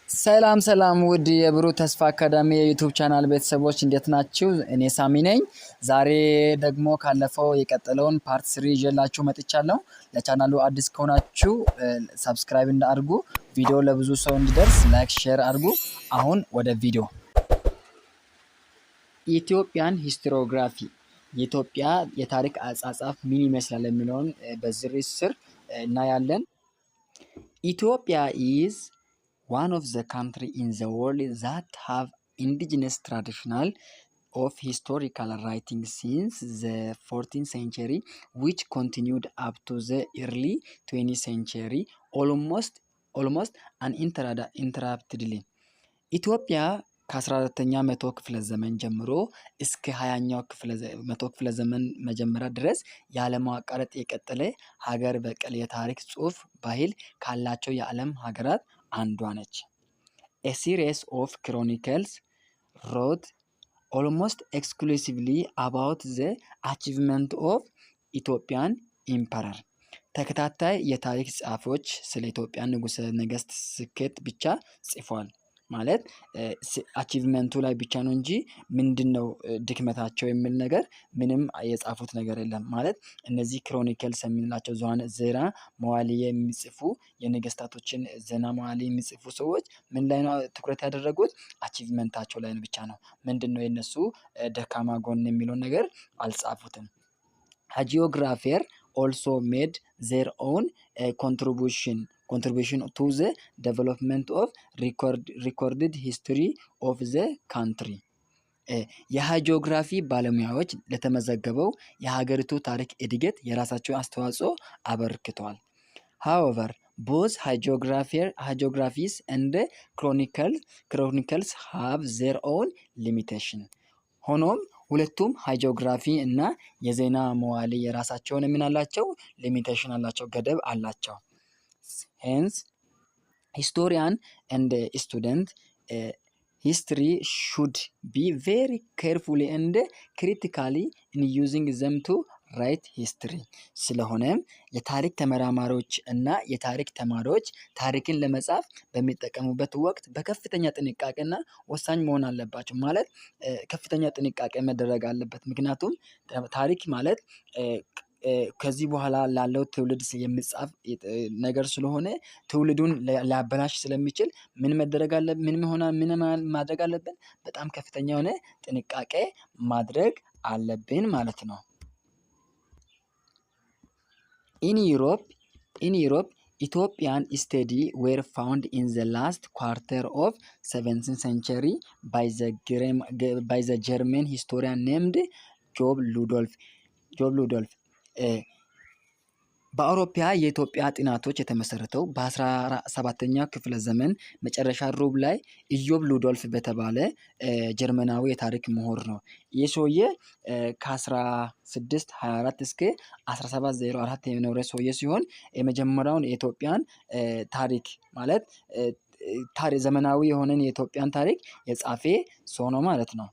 ሰላም ሰላም ውድ የብሩህ ተስፋ አካዳሚ የዩቲዩብ ቻናል ቤተሰቦች እንዴት ናችሁ? እኔ ሳሚ ነኝ። ዛሬ ደግሞ ካለፈው የቀጠለውን ፓርት 3 ይዤላችሁ መጥቻለሁ። ለቻናሉ አዲስ ከሆናችሁ ሰብስክራይብ እንዳድርጉ፣ ቪዲዮ ለብዙ ሰው እንዲደርስ ላይክ፣ ሼር አድርጉ። አሁን ወደ ቪዲዮ። ኢትዮጵያን ሂስቶሪዮግራፊ የኢትዮጵያ የታሪክ አጻጻፍ ምን ይመስላል የሚለውን በዚህ ርዕስ ስር እናያለን። ኢትዮጵያ is one of the country in the world that have indigenous traditional of historical writing since the 14th century, which continued up to the early 20th century almost uninterruptedly. ኢትዮጵያ ከ14ኛ መቶ ክፍለ ዘመን ጀምሮ እስከ 20ኛው መቶ ክፍለ ዘመን መጀመሪያ ድረስ ያለማቋረጥ የቀጠለ ሀገር በቀል የታሪክ ጽሑፍ ባህል ካላቸው የዓለም ሀገራት አንዷ ነች። A series of chronicles wrote almost exclusively about the achievement of Ethiopian emperor. ተከታታይ የታሪክ ጸሐፊዎች ስለ ኢትዮጵያ ንጉሠ ነገሥት ስኬት ብቻ ጽፏል። ማለት አቺቭመንቱ ላይ ብቻ ነው እንጂ ምንድነው ድክመታቸው የሚል ነገር ምንም የጻፉት ነገር የለም። ማለት እነዚህ ክሮኒከልስ የምንላቸው ዜና መዋዕል የሚጽፉ የነገስታቶችን ዜና መዋዕል የሚጽፉ ሰዎች ምን ላይ ነው ትኩረት ያደረጉት? አቺቭመንታቸው ላይ ብቻ ነው። ምንድነው የነሱ ደካማ ጎን የሚለውን ነገር አልጻፉትም። ሃጂኦግራፈር also made their own contribution to the development of recorded history of the country. የሃጂኦግራፊ ባለሙያዎች ለተመዘገበው የሀገሪቱ ታሪክ እድገት የራሳቸው አስተዋጽኦ አበርክተዋል። However, both hagiographies and chronicles have their own limitation. ሆኖም ሁለቱም ሃጂኦግራፊ እና የዜና መዋዕል የራሳቸውን ምን አላቸው? ሊሚቴሽን አላቸው፣ ገደብ አላቸው። Hence, historian and student history should be very carefully and critically in using them to write history. ስለሆነም የታሪክ ተመራማሪዎች እና የታሪክ ተማሪዎች ታሪክን ለመጻፍ በሚጠቀሙበት ወቅት በከፍተኛ ጥንቃቄና ወሳኝ መሆን አለባቸው። ማለት ከፍተኛ ጥንቃቄ መደረግ አለበት። ምክንያቱም ታሪክ ማለት ከዚህ በኋላ ላለው ትውልድ የሚጻፍ ነገር ስለሆነ ትውልዱን ሊያበላሽ ስለሚችል ምን ማድረግ አለብን? በጣም ከፍተኛ የሆነ ጥንቃቄ ማድረግ አለብን ማለት ነው። In Europe, Ethiopian studies were found in the last quarter of 17th century by the German historian named ጆብ ሉዶልፍ። በአውሮፓ የኢትዮጵያ ጥናቶች የተመሰረተው በ17ኛው ክፍለ ዘመን መጨረሻ ሩብ ላይ ኢዮብ ሉዶልፍ በተባለ ጀርመናዊ የታሪክ ምሁር ነው። ይህ ሰውዬ ከ1624 እስከ 1704 የኖረ ሰውዬ ሲሆን የመጀመሪያውን የኢትዮጵያን ታሪክ ማለት ዘመናዊ የሆነን የኢትዮጵያን ታሪክ የጻፈ ሰው ነው ማለት ነው።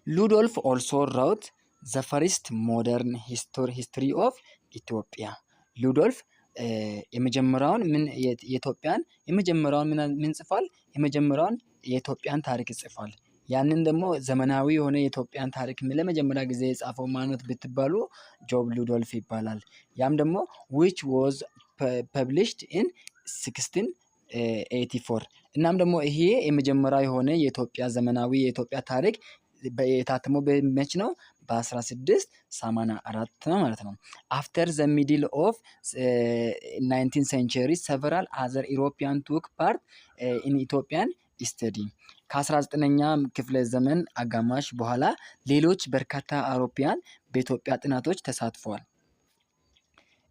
ሉዶልፍ also wrote the first modern history of Ethiopia. ሉዶልፍ የመጀመሪያውን የኢትዮጵያን ታሪክ ጽፏል። ያንን ደግሞ ዘመናዊ የሆነ የኢትዮጵያን ታሪክ ለመጀመሪያ ጊዜ የጻፈው ማነት ብትባሉ ጆብ ሉዶልፍ ይባላል። ያም ደግሞ which was published in 1684። እናም ደግሞ ይሄ የመጀመሪያ የሆነ የኢትዮጵያ ዘመናዊ የኢትዮጵያ ታሪክ የታተመው በመች ነው? በ1684 ነው ማለት ነው። After the middle of 19th century, several other Europeans took part in Ethiopian study. ከ19ኛ ክፍለ ዘመን አጋማሽ በኋላ ሌሎች በርካታ አውሮፓውያን በኢትዮጵያ ጥናቶች ተሳትፈዋል።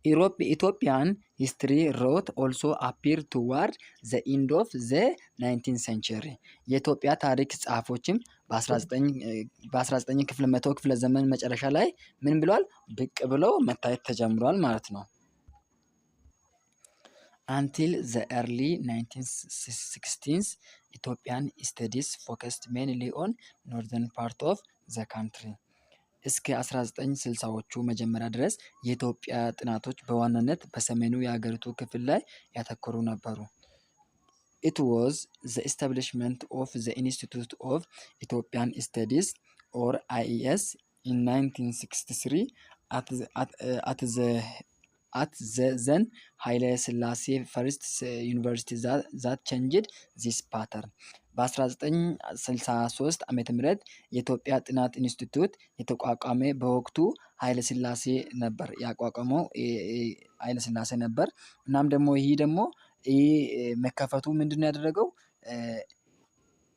Ethiopian history wrote also appeared toward the end of the 19th century. የኢትዮጵያ ታሪክ ጸሐፎችም በ19 ክፍለ ዘመን መጨረሻ ላይ ምን ብሏል? ብቅ ብለው መታየት ተጀምሯል ማለት ነው። Until the early 1960s, Ethiopian studies focused mainly on northern part of the country. እስከ 1960ዎቹ መጀመሪያ ድረስ የኢትዮጵያ ጥናቶች በዋናነት በሰሜኑ የሀገሪቱ ክፍል ላይ ያተኮሩ ነበሩ። It was the establishment of the Institute of Ethiopian Studies or IES in 1963 at the then ኃይለ ሥላሴ ፈርስት ዩኒቨርሲቲ that changed this pattern። በ1963 ዓ.ም የኢትዮጵያ ጥናት ኢንስቲትዩት የተቋቋመ በወቅቱ ኃይለ ሥላሴ ነበር ያቋቋመው ኃይለ ሥላሴ ነበር። እናም ደግሞ ይህ መከፈቱ ምንድነው ያደረገው?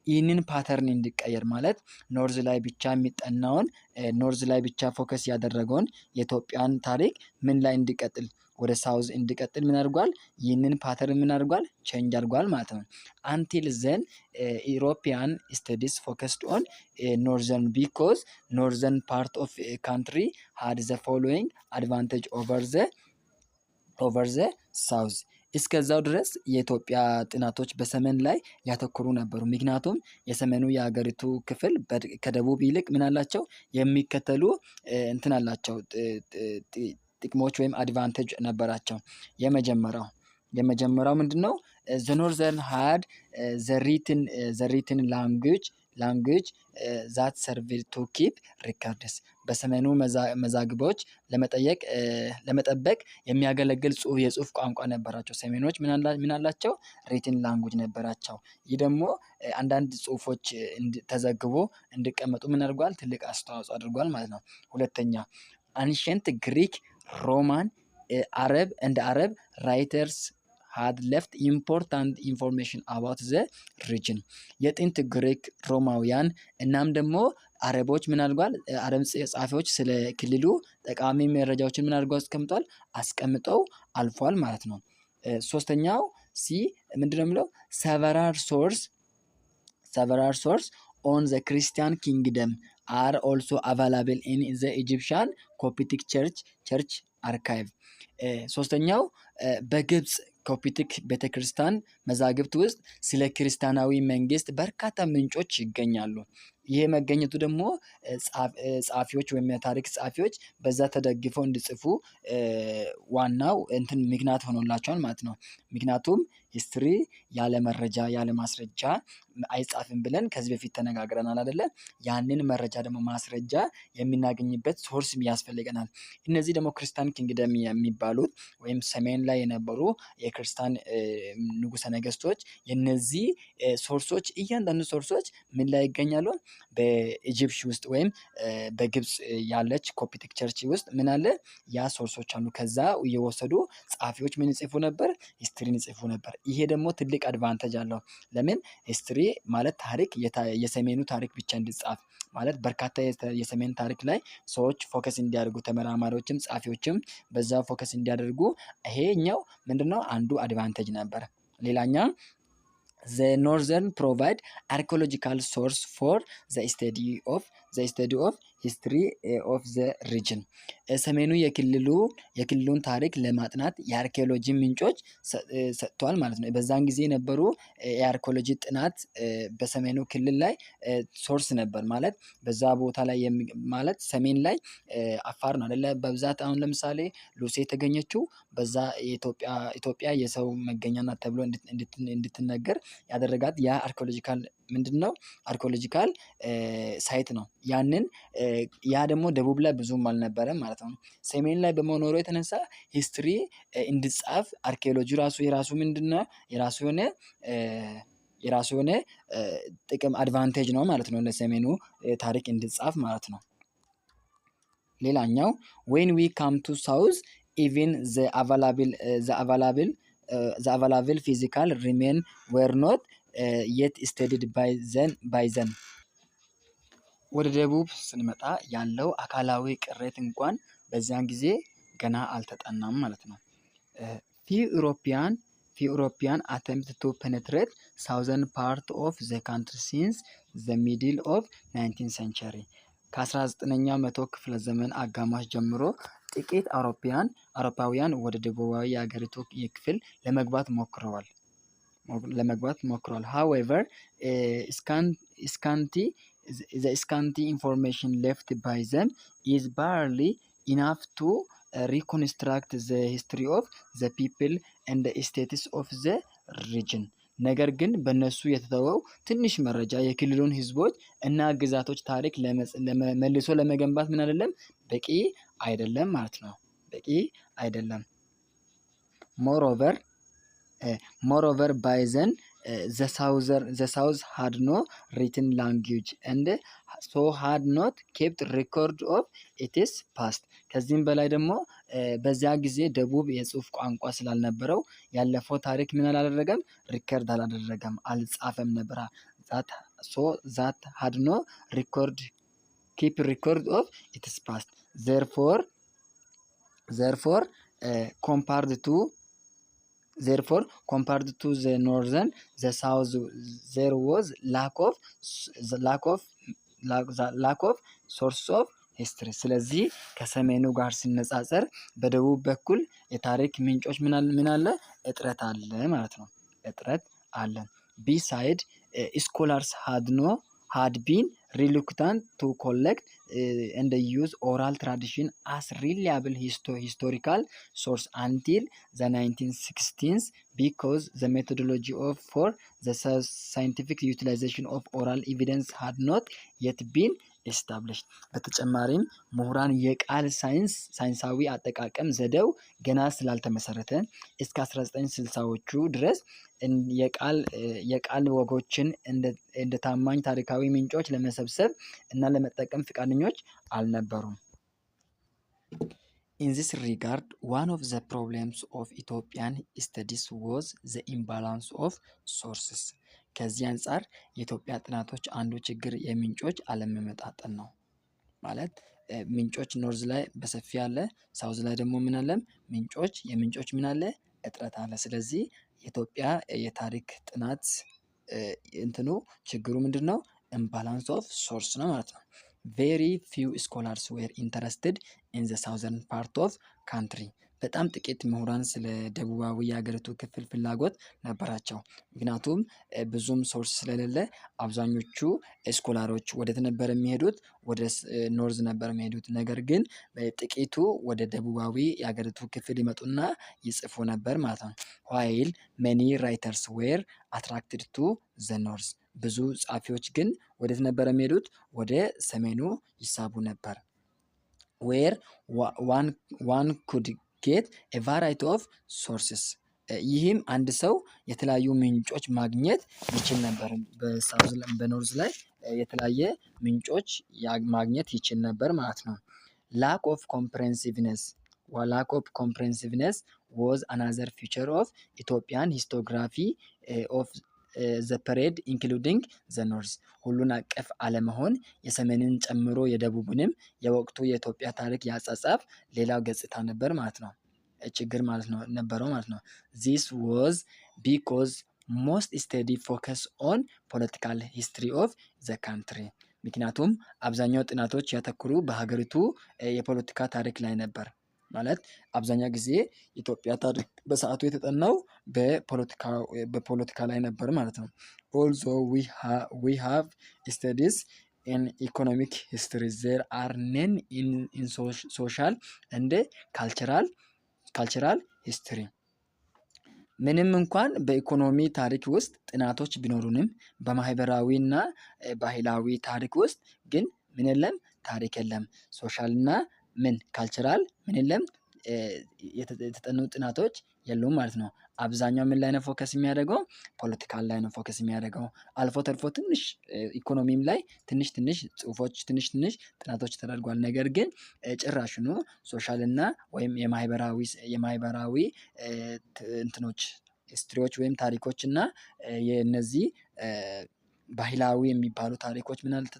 ይህንን ፓተርን እንዲቀየር ማለት ኖርዝ ላይ ብቻ የሚጠናውን ኖርዝ ላይ ብቻ ፎከስ ያደረገውን የኢትዮጵያን ታሪክ ምን ላይ እንዲቀጥል ወደ ሳውዝ እንዲቀጥል ምን አድርጓል? ይህንን ፓተርን ምን አድርጓል? ቼንጅ አድርጓል ማለት ነው። አንቲል ዘን ኢሮፒያን ስተዲስ ፎከስድ ኦን ኖርዘርን ቢኮዝ ኖርዘርን ፓርት ኦፍ ካንትሪ ሃድ ዘ ፎሎዊንግ አድቫንቴጅ ኦቨር ዘ ሳውዝ። እስከዛው ድረስ የኢትዮጵያ ጥናቶች በሰሜን ላይ ያተኮሩ ነበሩ። ምክንያቱም የሰሜኑ የሀገሪቱ ክፍል ከደቡብ ይልቅ ምን አላቸው? የሚከተሉ እንትን አላቸው ጥቅሞች ወይም አድቫንቴጅ ነበራቸው። የመጀመሪያው ምንድነው? ዘ ኖርዘርን ሃድ ዘ ሪትን ላንጉጅ ዛት ሰርቭድ ቱ ኪፕ ሪከርድስ። በሰሜኑ መዛግቦች ለመጠበቅ የሚያገለግል የጽሁፍ ቋንቋ ነበራቸው። ሰሜኖች ምን አላቸው? ሪትን ላንጉጅ ነበራቸው። ይህ ደግሞ አንዳንድ ጽሁፎች ተዘግቦ እንዲቀመጡ ምን አድርጓል? ትልቅ አስተዋጽኦ አድርጓል ማለት ነው። ሁለተኛ አንሸንት ግሪክ ሮማን አረብ ራይተርስ had left important information about the region። የጥንት ግሪክ ሮማውያን እናም ደግሞ አረቦች ምን አድርጓል? አረብ ጸሐፊዎች ስለ ክልሉ ጠቃሚ መረጃዎችን ምን አድርገው አስቀምጠው አልፏል ማለት ነው። ሶስተኛው ምንድነው የሚለው? several source on the Christian kingdom are also available in the Egyptian Coptic church archive። ሶስተኛው በግብፅ ኮፕቲክ ቤተክርስቲያን መዛግብት ውስጥ ስለ ክርስቲያናዊ መንግስት በርካታ ምንጮች ይገኛሉ። ይሄ መገኘቱ ደግሞ ጸሐፊዎች ወይም የታሪክ ጸሐፊዎች በዛ ተደግፈው እንዲጽፉ ዋናው ምክንያት ሆኖላቸዋል ማለት ነው። ምክንያቱም ሂስትሪ ያለ መረጃ ያለ ማስረጃ አይጻፍም ብለን ከዚህ በፊት ተነጋግረናል አይደለ? ያንን መረጃ ደግሞ ማስረጃ የምናገኝበት ሶርስ ያስፈልገናል። እነዚህ ደግሞ ክርስቲያን ኪንግደም የሚባሉት ወይም ሰሜን ላይ የነበሩ የክርስቲያን ንጉሠ ነገስቶች የነዚህ ሶርሶች እያንዳንዱ ሶርሶች ምን ላይ ይገኛሉ? በኢጂፕት ውስጥ ወይም በግብፅ ያለች ኮፕቲክ ቸርች ውስጥ ምን አለ? ያ ሶርሶች አሉ። ከዛ እየወሰዱ ጸሐፊዎች ምን ይጽፉ ነበር? ሂስትሪን ይጽፉ ነበር። ይሄ ደግሞ ትልቅ አድቫንቴጅ አለው። ለምን? ሂስትሪ ማለት ታሪክ የሰሜኑ ታሪክ ብቻ እንዲጻፍ ማለት በርካታ የሰሜን ታሪክ ላይ ሰዎች ፎከስ እንዲያደርጉ ተመራማሪዎችም ጸሐፊዎችም በዛ ፎከስ እንዲያደርጉ ይሄኛው ምንድነው አንዱ አድቫንቴጅ ነበር። ሌላኛው the northern provide archaeological source for the study of history of the region። ሰሜኑ የክልሉን ታሪክ ለማጥናት የአርኪኦሎጂ ምንጮች ሰጥቷል ማለት ነው። በዛን ጊዜ የነበሩ የአርኪኦሎጂ ጥናት በሰሜኑ ክልል ላይ ሶርስ ነበር ማለት በዛ ቦታ ላይ ማለት ሰሜን ላይ አፋር ነው አይደለ? በብዛት አሁን ለምሳሌ ሉሲ የተገኘችው በዛ ኢትዮጵያ የሰው መገኛ ናት ተብሎ እንድትነገር ያደረጋት ያ አርኪኦሎጂካል ምንድነው? አርኪኦሎጂካል ሳይት ነው። ያ ደግሞ ደቡብ ላይ ብዙም አልነበረም ማለት ነው። ሰሜን ላይ በመኖሩ የተነሳ ሂስትሪ እንዲጻፍ አርኪኦሎጂ ራሱ የራሱ ምንድነው የራሱ የሆነ ጥቅም አድቫንቴጅ ነው ማለት ነው። ለሰሜኑ ታሪክ እንዲጻፍ ማለት ነው። ሌላኛው when we come to south even the available physical remain were not yet studied by them። ወደ ደቡብ ስንመጣ ያለው አካላዊ ቅሬት እንኳን በዚያን ጊዜ ገና አልተጠናም ማለት ነው። few European attempt to penetrate southern part of the country since the middle of 19th century። ከ19ኛው መቶ ክፍለ ዘመን አጋማሽ ጀምሮ ጥቂት አውሮፓውያን ወደ ደቡባዊ የሀገሪቱ ክፍል ለመግባት ሞክረዋል። however scanty information left by them is barely enough to reconstruct the history of the people and the status of the region። ነገር ግን በእነሱ የተተወው ትንሽ መረጃ የክልሉን ህዝቦች እና ግዛቶች ታሪክ መልሶ ለመገንባት ምን አይደለም በቂ አይደለም ማለት ነው። በቂ አይደለም። ሞሮቨር ባይ ዘን the south had no written language and so had not kept record of its past። ከዚህም በላይ ደግሞ በዚያ ጊዜ ደቡብ የጽሁፍ ቋንቋ ስላልነበረው ያለፈው ታሪክ ምን አላደረገም ሪከርድ አላደረገም አልጻፈም ነበር። that had no keep record of its past therefore compared to the northern the south there was lack of source of history። ስለዚህ ከሰሜኑ ጋር ሲነጻጸር በደቡብ በኩል የታሪክ ምንጮች ምን አለ እጥረት አለ ማለት ነው። እጥረት አለ። beside scholars had been reluctant to collect and use oral tradition as reliable historical source until the 1960s because the methodology for the scientific utilization of oral evidence had not yet been established። በተጨማሪም ምሁራን የቃል ሳይንሳዊ አጠቃቀም ዘዴው ገና ስላልተመሰረተ እስከ 1960ዎቹ ድረስ የቃል ወጎችን እንደ ታማኝ ታሪካዊ ምንጮች ለመሰብሰብ እና ለመጠቀም ፈቃደኞች አልነበሩም። In this regard, one of the problems of Ethiopian studies was the imbalance of sources። ከዚህ አንጻር የኢትዮጵያ ጥናቶች አንዱ ችግር የምንጮች አለመመጣጠን ነው። ማለት ምንጮች ኖርዝ ላይ በሰፊ አለ፣ ሳውዝ ላይ ደግሞ ምን አለ የምንጮች ምን አለ እጥረት አለ። ስለዚህ የኢትዮጵያ የታሪክ ጥናት ችግሩ ምንድነው? imbalance of source ነው ማለት ነው። very few scholars were interested in the southern part of country። በጣም ጥቂት ምሁራን ስለ ደቡባዊ የሀገሪቱ ክፍል ፍላጎት ነበራቸው። ምክንያቱም ብዙም ሶርስ ስለሌለ አብዛኞቹ ስኮላሮች ወደ ነበር የሚሄዱት ወደ ኖርዝ ነበር የሚሄዱት። ነገር ግን ጥቂቱ ወደ ደቡባዊ የሀገሪቱ ክፍል ይመጡና ይጽፉ ነበር ማለት ነው። while many writers were attracted to the north። ብዙ ጻፊዎች ግን ወደ ነበር የሚሄዱት ወደ ሰሜኑ ይሳቡ ነበር። where one could get a variety of sources። ይህም አንድ ሰው የተለያዩ ምንጮች ማግኘት ይችል ነበር። በኖርዝ ላይ የተለያየ ምንጮች ማግኘት ይችል ነበር ማለት ነው። lack of comprehensiveness was another feature of Ethiopian historiography of the period including the north። ሁሉን አቀፍ አለመሆን የሰሜንን ጨምሮ የደቡብንም የወቅቱ የኢትዮጵያ ታሪክ ያጻጻፍ ሌላው ገጽታ ነበር ማለት ነው። ችግር ማለት ነው ነበረው ማለት ነው። this was because most study focus on political history of the country። ምክንያቱም አብዛኛው ጥናቶች ያተኩሩ በሀገሪቱ የፖለቲካ ታሪክ ላይ ነበር። ማለት አብዛኛው ጊዜ ኢትዮጵያ ታሪክ በሰዓቱ የተጠናው በፖለቲካ ላይ ነበር ማለት ነው። although we have studies in economic history there are none in social and cultural history። ምንም እንኳን በኢኮኖሚ ታሪክ ውስጥ ጥናቶች ቢኖሩንም በማህበራዊ እና ባህላዊ ታሪክ ውስጥ ግን ምን የለም ታሪክ የለም። ሶሻል እና ካልቸራል ምን የለም የተጠኑ ጥናቶች የሉም ማለት ነው። አብዛኛው ምን ላይ ነው ፎከስ የሚያደርገው? ፖለቲካል ላይ ነው ፎከስ የሚያደርገው። አልፎ ተርፎ ትንሽ ኢኮኖሚም ላይ ትንሽ ጽሁፎች ትንሽ ጥናቶች ተደርጓል። ነገር ግን ጭራሽኑ ሶሻል እና ወይም የማህበራዊ ሂስትሪዎች ወይም ታሪኮች እና የነዚህ ባህላዊ የሚባሉ ታሪኮች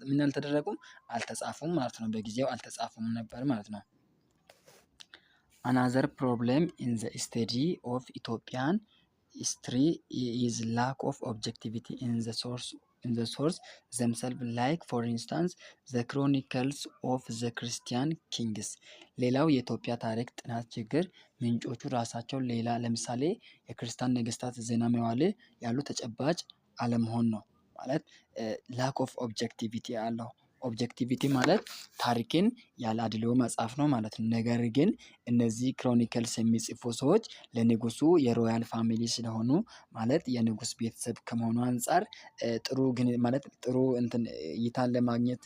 ምን አልተደረጉም አልተጻፉም ማለት ነው። በጊዜው አልተጻፉም ነበር ማለት ነው። another problem in the study of Ethiopian history is lack of objectivity in the source themselves, like for instance the chronicles of the Christian kings። ሌላው የኢትዮጵያ ታሪክ ጥናት ችግር ምንጮቹ ራሳቸው ሌላ ለምሳሌ የክርስቲያን ነገስታት ዜና መዋዕል ያሉ ተጨባጭ አለመሆን ነው። ማለት lack of objectivity አለው። ኦብጀክቲቪቲ ማለት ታሪክን ያለ አድልዎ መጻፍ ነው ማለት ነው። ነገር ግን እነዚህ ክሮኒክልስ የሚጽፉ ሰዎች ለንጉሱ የሮያል ፋሚሊ ስለሆኑ ማለት የንጉስ ቤተሰብ ከመሆኑ አንፃር ጥሩ ግን ማለት ጥሩ እንትን እይታን ለማግኘት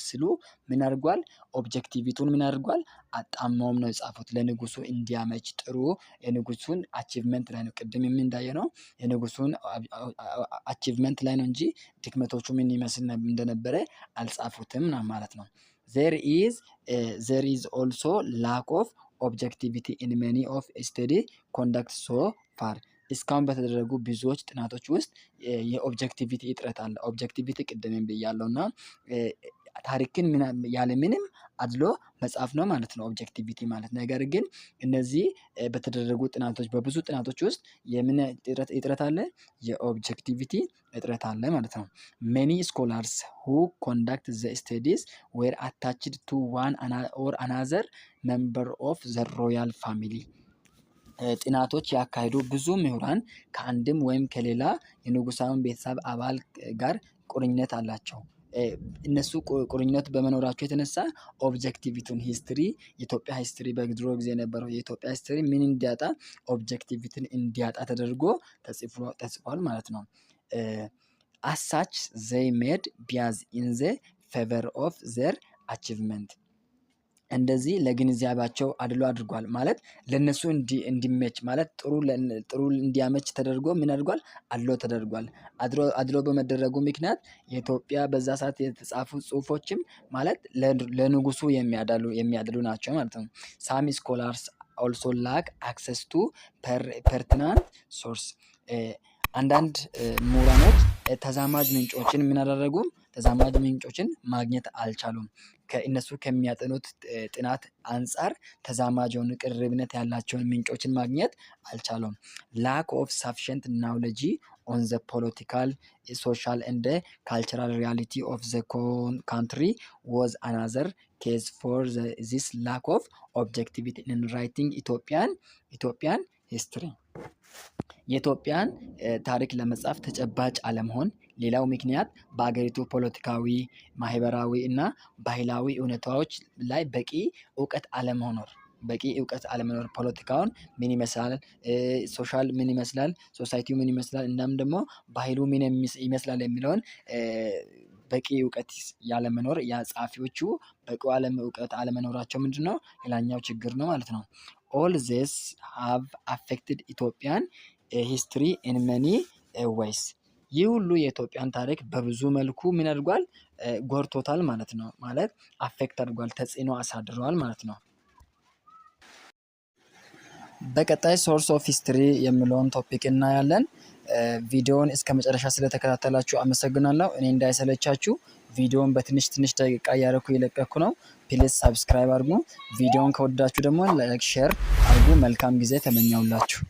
ሲሉ ምን አድርጓል? ኦብጀክቲቪቲውን ምን አድርጓል? አጣመውም ነው የጻፉት ለንጉሱ እንዲያመች ጥሩ የንጉሱን አቺቭመንት ላይ ነው። ቅድም እንዳየነው የንጉሱን አቺቭመንት ላይ ነው እንጂ ድክመቶቹ ምን ይመስል እንደነበረ አልጻፉትም ማለት ነው። there is also lack of objectivity in many of study conduct so far እስካሁን በተደረጉ ብዙዎች ጥናቶች ውስጥ የኦብጀክቲቪቲ እጥረት አለ። ኦብጀክቲቪቲ ቅድም ብያለሁ እና ታሪክን ያለምንም አድሎ መጻፍ ነው ማለት ነው ኦብጀክቲቪቲ ማለት። ነገር ግን እነዚህ በተደረጉ ጥናቶች በብዙ ጥናቶች ውስጥ የምን እጥረት አለ? የኦብጀክቲቪቲ እጥረት አለ ማለት ነው። many scholars who conduct the studies were attached to one or another member of the royal family ጥናቶች ያካሄዱ ብዙ ምሁራን ከአንድም ወይም ከሌላ የንጉሳውን ቤተሰብ አባል ጋር ቁርኝነት አላቸው። እነሱ ቁርኝነት በመኖራቸው የተነሳ ኦብጀክቲቪቲውን ሂስትሪ የኢትዮጵያ ሂስትሪ በድሮ ጊዜ የነበረው የኢትዮጵያ ሂስትሪ ምን እንዲያጣ ኦብጀክቲቪቲን እንዲያጣ ተደርጎ ተጽፏል ማለት ነው። as such they made bias in the favor of their achievement እንደዚህ ለግንዛቤያቸው አድሎ አድርጓል ማለት ለነሱ እንዲመች ማለት ጥሩ እንዲያመች ተደርጎ ምን አድርጓል? አድሎ ተደርጓል። አድሎ በመደረጉ ምክንያት የኢትዮጵያ በዛ ሰዓት የተጻፉ ጽሁፎችም ማለት ለንጉሱ የሚያድሉ ናቸው ማለት ነው። some scholars also lack access to pertinent source አንዳንድ ምሁራኖች ተዛማጅ ምንጮችን ምን አደረጉ? ተዛማጅ ምንጮችን ማግኘት አልቻሉም። ከእነሱ ከሚያጠኑት ጥናት አንፃር ተዛማጅ የሆኑ ቅርርብነት ያላቸውን ምንጮችን ማግኘት አልቻሉም። lack of sufficient knowledge on the political, social and cultural reality of the country was another case for this lack of objectivity in writing Ethiopian history የኢትዮጵያን ታሪክ ለመጻፍ ተጨባጭ አለመሆን ሌላው ምክንያት በአገሪቱ ፖለቲካዊ፣ ማህበራዊ እና ባህላዊ እውነታዎች ላይ በቂ እውቀት አለመኖር ፖለቲካውን ምን ይመስላል፣ ሶሻል ምን ይመስላል፣ ሶሳይቲው ምን ይመስላል እናም ደግሞ ባህሉ ምን ይመስላል የሚለውን በቂ እውቀት ያለመኖር የጸሐፊዎቹ በቂ እውቀት አለመኖራቸው ምንድነው ሌላኛው ችግር ነው ማለት ነው። all this have affected Ethiopian history in many ways ይህ ሁሉ የኢትዮጵያን ታሪክ በብዙ መልኩ ምን አድርጓል? ጎድቶታል ማለት ነው። ማለት አፌክት አድርጓል፣ ተጽዕኖ አሳድሯል ማለት ነው። በቀጣይ ሶርስ ኦፍ ሂስትሪ የሚለውን ቶፒክ እናያለን። ቪዲዮውን እስከ መጨረሻ ስለተከታተላችሁ አመሰግናለሁ። እኔ እንዳይሰለቻችሁ ቪዲዮውን በትንሽ ደቂቃ እያደረኩ እየለቀኩ ነው። ፕሊዝ ሰብስክራይብ አድርጉ። ቪዲዮውን ከወደዳችሁ ደግሞ ላይክ፣ ሼር አድርጉ። መልካም ጊዜ ተመኘውላችሁ።